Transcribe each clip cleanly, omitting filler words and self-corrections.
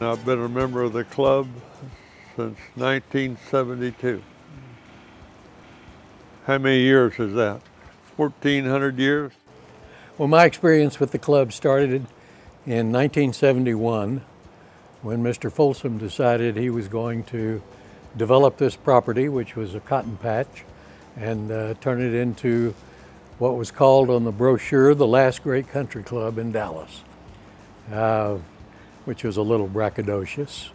I've been a member of the club since 1972. How many years is that? 1,400 years? Well, my experience with the club started in 1971 when Mr. Folsom decided he was going to develop this property, which was a cotton patch, and turn it into what was called on the brochure the last great country club in Dallas, which was a little braggadocious.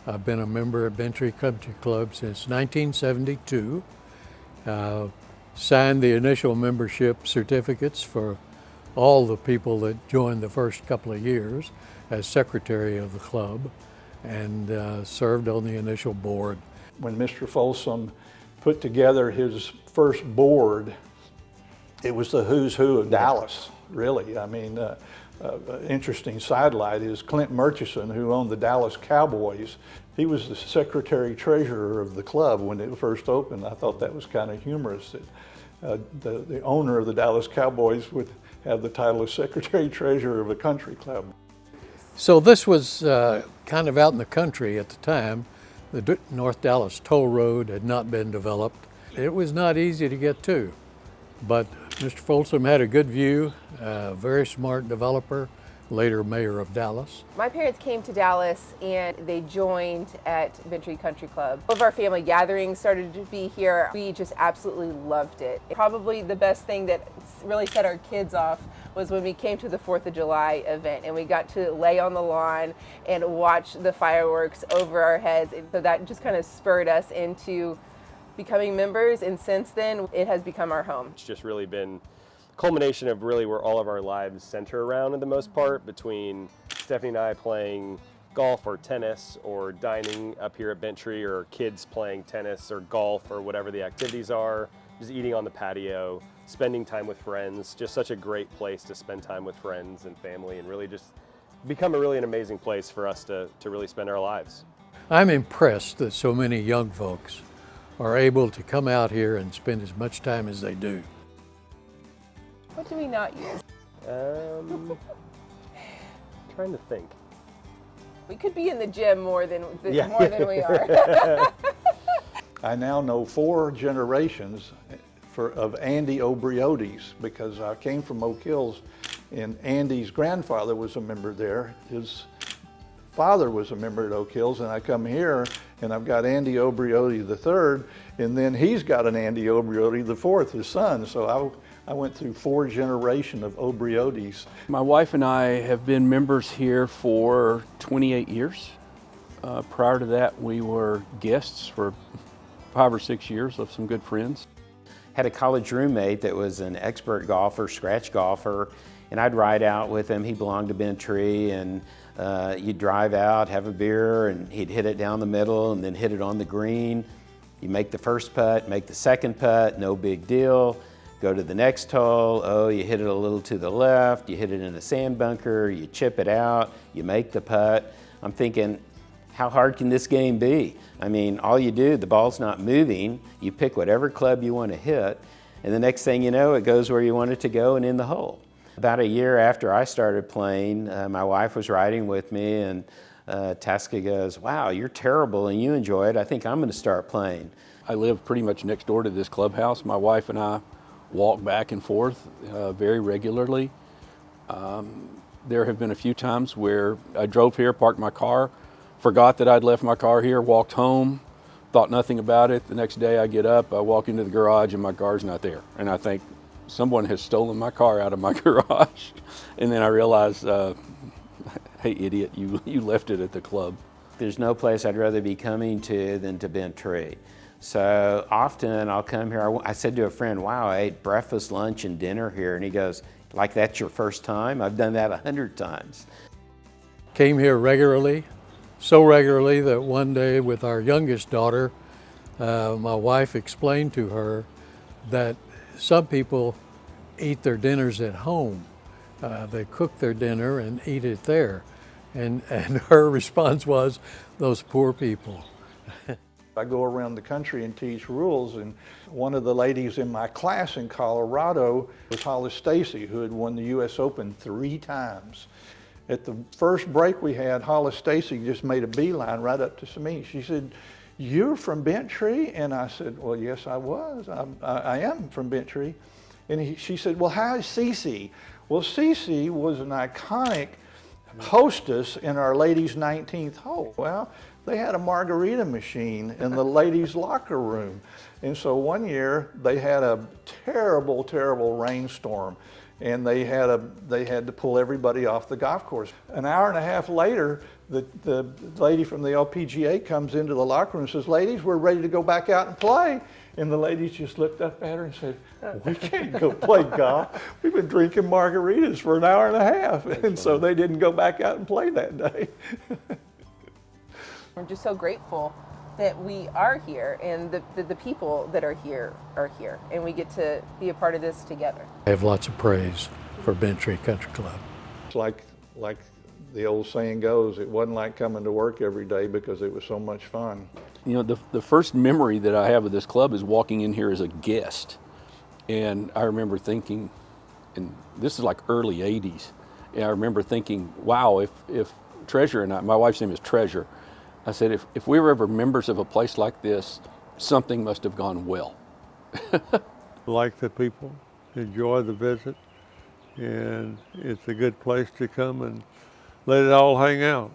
I've been a member of Bentry Country Club since 1972. Signed the initial membership certificates for all the people that joined the first couple of years as secretary of the club, and served on the initial board. When Mr. Folsom put together his first board, it was the who's who of Dallas, really. I mean, interesting sidelight is Clint Murchison, who owned the Dallas Cowboys. He was the secretary treasurer of the club when it first opened. I thought that was kind of humorous that the owner of the Dallas Cowboys would have the title of secretary treasurer of a country club. So this was kind of out in the country at the time. The North Dallas Toll Road had not been developed. It was not easy to get to, but Mr. Folsom had a good view, very smart developer, later mayor of Dallas. My parents came to Dallas and they joined at Bentry Country Club. All of our family gatherings started to be here. We just absolutely loved it. Probably the best thing that really set our kids off was when we came to the 4th of July event and we got to lay on the lawn and watch the fireworks over our heads. And so that just kind of spurred us into becoming members, and since then it has become our home. It's just really been culmination of really where all of our lives center around, in the most part, between Stephanie and I playing golf or tennis, or dining up here at Bentry, or kids playing tennis or golf or whatever the activities are, just eating on the patio, spending time with friends. Just such a great place to spend time with friends and family, and really just become an amazing place for us to really spend our lives. I'm impressed that so many young folks are able to come out here and spend as much time as they do. What do we not use? Trying to think. We could be in the gym more than we are. I now know 4 generations of Andy Obriodes, because I came from Oak Hills and Andy's grandfather was a member there. His father was a member at Oak Hills, and I come here and I've got Andy Obriode III, and then he's got an Andy Obriode IV, his son. So I went through 4 generations of Obriodes. My wife and I have been members here for 28 years. Prior to that, we were guests for 5 or 6 years of some good friends. Had a college roommate that was an expert golfer, scratch golfer, and I'd ride out with him. He belonged to Bentry, and you'd drive out, have a beer, and he'd hit it down the middle and then hit it on the green. You make the first putt, make the second putt, no big deal. Go to the next hole, oh, you hit it a little to the left, you hit it in a sand bunker, you chip it out, you make the putt. I'm thinking, how hard can this game be? I mean, all you do, the ball's not moving, you pick whatever club you want to hit, and the next thing you know, it goes where you want it to go and in the hole. About a year after I started playing, my wife was riding with me, and Tasca goes, wow, you're terrible and you enjoy it, I think I'm going to start playing. I live pretty much next door to this clubhouse. My wife and I walk back and forth very regularly. There have been a few times where I drove here, parked my car, forgot that I'd left my car here, walked home, thought nothing about it. The next day I get up, I walk into the garage and my car's not there. And I think someone has stolen my car out of my garage. And then I realize, hey idiot, you left it at the club. There's no place I'd rather be coming to than to Bentry. So often I'll come here. I said to a friend, wow, I ate breakfast, lunch, and dinner here. And he goes, like that's your first time? I've done that 100 times. Came here regularly, so regularly that one day with our youngest daughter, my wife explained to her that some people eat their dinners at home. They cook their dinner and eat it there. And her response was, those poor people. I go around the country and teach rules, and one of the ladies in my class in Colorado was Hollis Stacy, who had won the U.S. Open 3 times. At the first break we had, Hollis Stacy just made a beeline right up to me. She said, "You're from Bent Tree?" And I said, "Well, yes, I was. I am from Bent Tree." And she said, "Well, how is Cece?" Well, Cece was an iconic hostess in our ladies' 19th hole. Well, they had a margarita machine in the ladies' locker room. And so one year they had a terrible, terrible rainstorm, and they had to pull everybody off the golf course. An hour and a half later, the lady from the LPGA comes into the locker room and says, "Ladies, we're ready to go back out and play." And the ladies just looked up at her and said, "We can't go play golf. We've been drinking margaritas for an hour and a half." And so they didn't go back out and play that day. We're just so grateful that we are here, and the people that are here, and we get to be a part of this together. I have lots of praise for Bent Tree Country Club. It's like the old saying goes, it wasn't like coming to work every day because it was so much fun. You know, the first memory that I have of this club is walking in here as a guest. And I remember thinking, and this is like early 80s, and I remember thinking, wow, if Treasure and I, my wife's name is Treasure, I said, if we were ever members of a place like this, something must have gone well. Like the people, enjoy the visit, and it's a good place to come and let it all hang out.